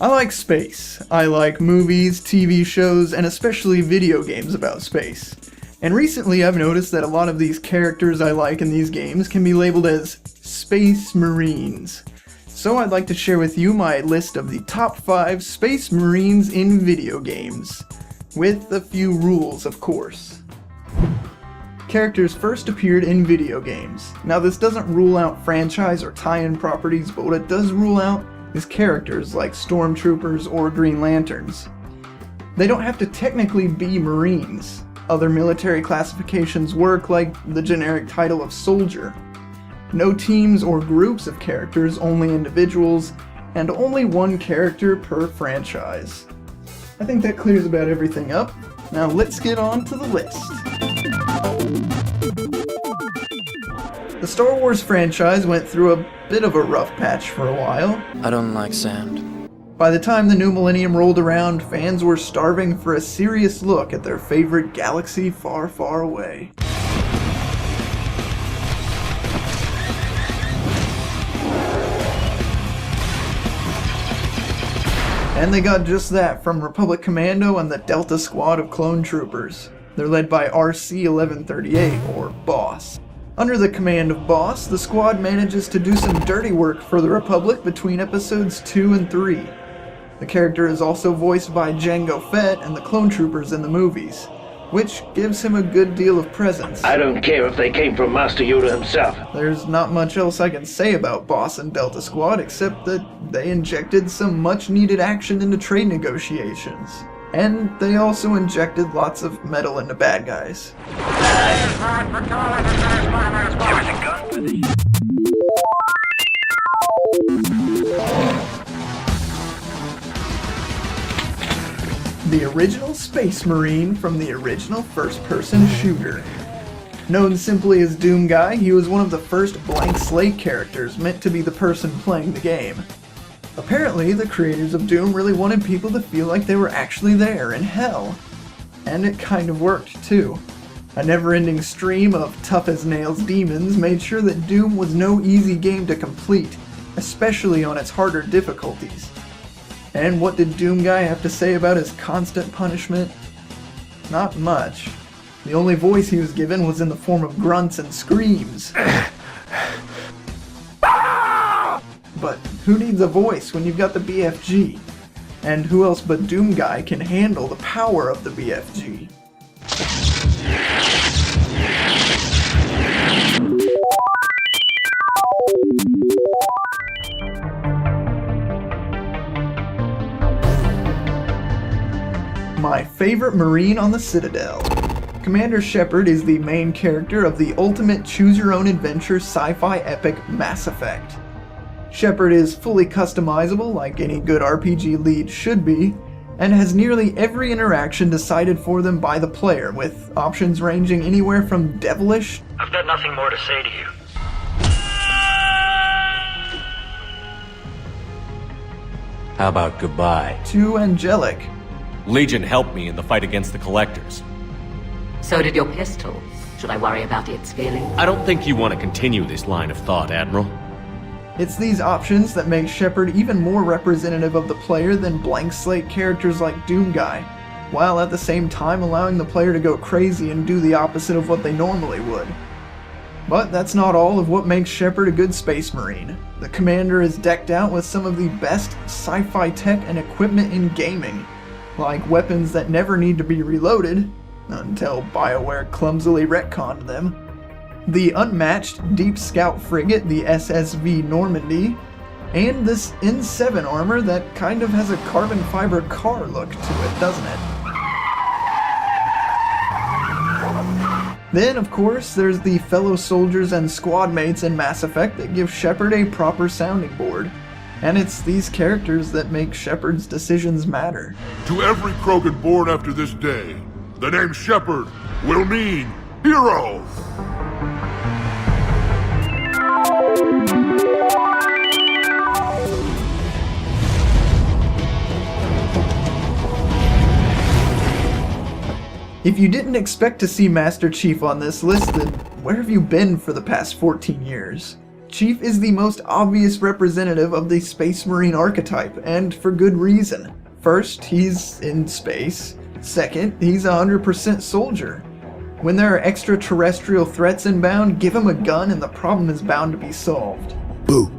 I like space. I like movies, TV shows, and especially video games about space. And recently I've noticed that a lot of these characters I like in these games can be labeled as Space Marines. So I'd like to share with you my list of the top 5 Space Marines in video games. With a few rules, of course. Characters first appeared in video games. Now this doesn't rule out franchise or tie-in properties, but what it does rule out is characters like Stormtroopers or Green Lanterns. They don't have to technically be Marines. Other military classifications work, like the generic title of Soldier. No teams or groups of characters, only individuals, and only one character per franchise. I think that clears about everything up. Now let's get on to the list. The Star Wars franchise went through a bit of a rough patch for a while. I don't like sand. By the time the new millennium rolled around, fans were starving for a serious look at their favorite galaxy far, far away. And they got just that from Republic Commando and the Delta Squad of clone troopers. They're led by RC-1138, or Boss. Under the command of Boss, the squad manages to do some dirty work for the Republic between episodes 2 and 3. The character is also voiced by Jango Fett and the clone troopers in the movies, which gives him a good deal of presence. I don't care if they came from Master Yoda himself. There's not much else I can say about Boss and Delta Squad except that they injected some much needed action into trade negotiations. And they also injected lots of metal into bad guys. The original Space Marine from the original first-person shooter. Known simply as Doom Guy, he was one of the first blank slate characters meant to be the person playing the game. Apparently, the creators of Doom really wanted people to feel like they were actually there in hell. And it kind of worked, too. A never-ending stream of tough-as-nails demons made sure that Doom was no easy game to complete, especially on its harder difficulties. And what did Doom Guy have to say about his constant punishment? Not much. The only voice he was given was in the form of grunts and screams. But who needs a voice when you've got the BFG? And who else but Doom Guy can handle the power of the BFG? My favorite Marine on the Citadel. Commander Shepard is the main character of the ultimate choose-your-own-adventure sci-fi epic Mass Effect. Shepard is fully customizable like any good RPG lead should be, and has nearly every interaction decided for them by the player, with options ranging anywhere from devilish... I've got nothing more to say to you. How about goodbye? ...to angelic. Legion helped me in the fight against the Collectors. So did your pistol. Should I worry about its feeling? I don't think you want to continue this line of thought, Admiral. It's these options that make Shepard even more representative of the player than blank slate characters like Doom Guy, while at the same time allowing the player to go crazy and do the opposite of what they normally would. But that's not all of what makes Shepard a good Space Marine. The commander is decked out with some of the best sci-fi tech and equipment in gaming, like weapons that never need to be reloaded, until BioWare clumsily retconned them, the unmatched Deep Scout frigate, the SSV Normandy, and this N7 armor that kind of has a carbon fiber car look to it, doesn't it? Then, of course, there's the fellow soldiers and squad mates in Mass Effect that give Shepard a proper sounding board. And it's these characters that make Shepard's decisions matter. To every Krogan born after this day, the name Shepard will mean hero! If you didn't expect to see Master Chief on this list, then, where have you been for the past 14 years? Chief is the most obvious representative of the Space Marine archetype, and for good reason. First, he's in space. Second, he's 100% soldier. When there are extraterrestrial threats inbound, give him a gun and the problem is bound to be solved. Boo.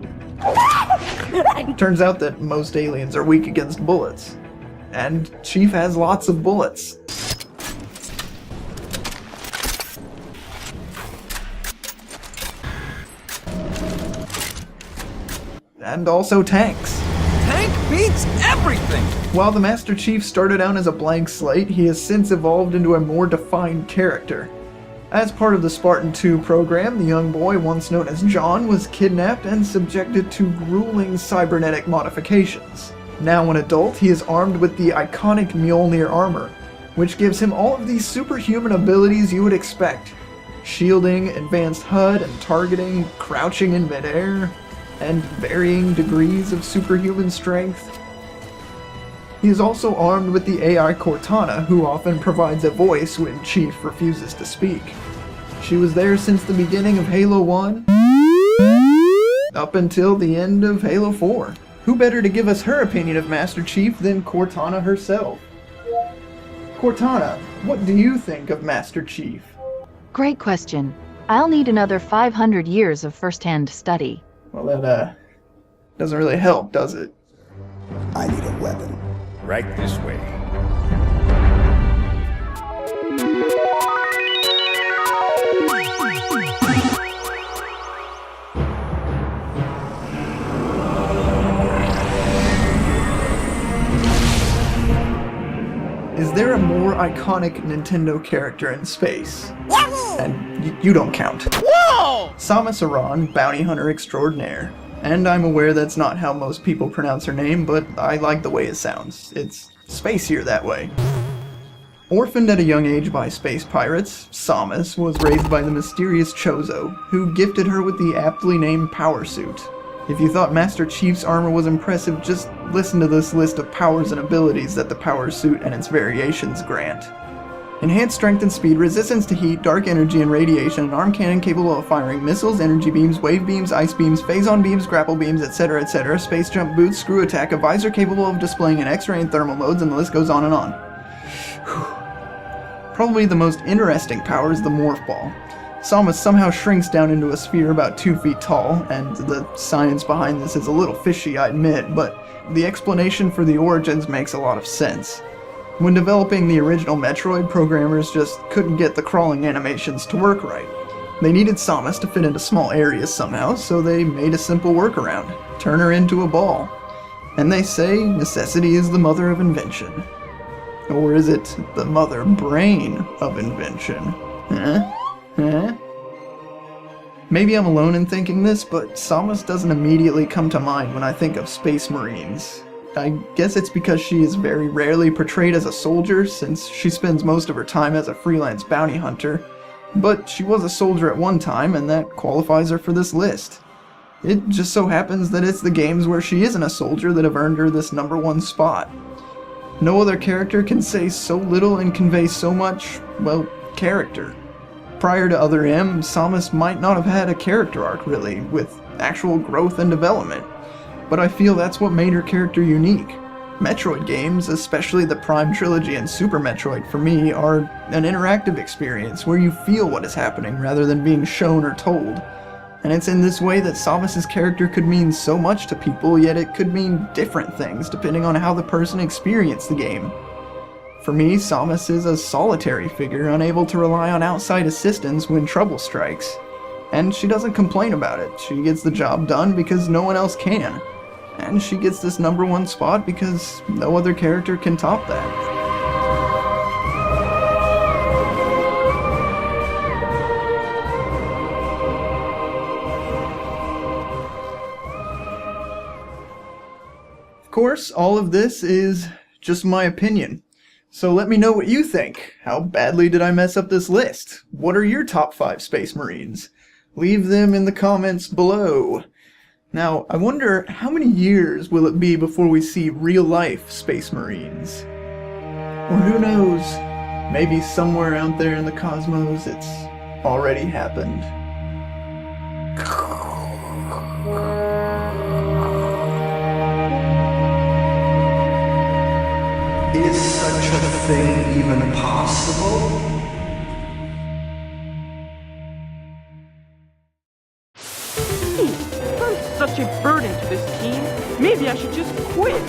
Turns out that most aliens are weak against bullets. And Chief has lots of bullets. And also tanks. Tank beats everything! While the Master Chief started out as a blank slate, he has since evolved into a more defined character. As part of the Spartan 2 program, the young boy, once known as John, was kidnapped and subjected to grueling cybernetic modifications. Now an adult, he is armed with the iconic Mjolnir armor, which gives him all of these superhuman abilities you would expect. Shielding, advanced HUD and targeting, crouching in midair, and varying degrees of superhuman strength. He is also armed with the AI Cortana, who often provides a voice when Chief refuses to speak. She was there since the beginning of Halo 1, up until the end of Halo 4. Who better to give us her opinion of Master Chief than Cortana herself? Cortana, what do you think of Master Chief? Great question. I'll need another 500 years of first-hand study. Well, that, doesn't really help, does it? I need a weapon. Right this way. Is there a more iconic Nintendo character in space? And you don't count. Whoa! Samus Aran, bounty hunter extraordinaire. And I'm aware that's not how most people pronounce her name, but I like the way it sounds. It's spacier that way. Orphaned at a young age by space pirates, Samus was raised by the mysterious Chozo, who gifted her with the aptly named Power Suit. If you thought Master Chief's armor was impressive, just listen to this list of powers and abilities that the Power Suit and its variations grant. Enhanced strength and speed, resistance to heat, dark energy and radiation, an arm cannon capable of firing missiles, energy beams, wave beams, ice beams, phazon beams, grapple beams, etc., etc., space jump boots, screw attack, a visor capable of displaying an X-ray and thermal modes, and the list goes on and on. Probably the most interesting power is the Morph Ball. Samus somehow shrinks down into a sphere about 2 feet tall, and the science behind this is a little fishy, I admit, but the explanation for the origins makes a lot of sense. When developing the original Metroid, programmers just couldn't get the crawling animations to work right. They needed Samus to fit into small areas somehow, so they made a simple workaround. Turn her into a ball. And they say necessity is the mother of invention. Or is it the mother brain of invention? Huh? Maybe I'm alone in thinking this, but Samus doesn't immediately come to mind when I think of Space Marines. I guess it's because she is very rarely portrayed as a soldier, since she spends most of her time as a freelance bounty hunter. But she was a soldier at one time, and that qualifies her for this list. It just so happens that it's the games where she isn't a soldier that have earned her this #1 spot. No other character can say so little and convey so much, well, character. Prior to Other M, Samus might not have had a character arc really, with actual growth and development. But I feel that's what made her character unique. Metroid games, especially the Prime Trilogy and Super Metroid for me, are an interactive experience where you feel what is happening rather than being shown or told. And it's in this way that Samus's character could mean so much to people, yet it could mean different things depending on how the person experienced the game. For me, Samus is a solitary figure, unable to rely on outside assistance when trouble strikes. And she doesn't complain about it. She gets the job done because no one else can. And she gets this #1 spot because no other character can top that. Of course, all of this is just my opinion. So let me know what you think. How badly did I mess up this list? What are your top 5 Space Marines? Leave them in the comments below. Now, I wonder how many years will it be before we see real-life Space Marines? Or who knows, maybe somewhere out there in the cosmos it's already happened. Is such a thing even possible? I'm such a burden to this team. Maybe I should just quit.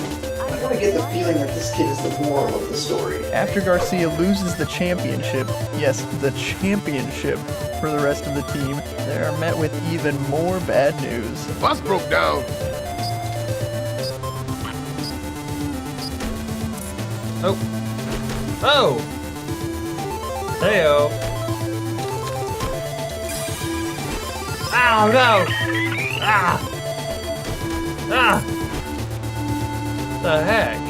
I get the feeling that this kid is the moral of the story. After Garcia loses the championship, yes, the championship, for the rest of the team, they are met with even more bad news. Bus broke down. Oh. Oh! Heyo. Ow, no! Ah! Ah! The heck?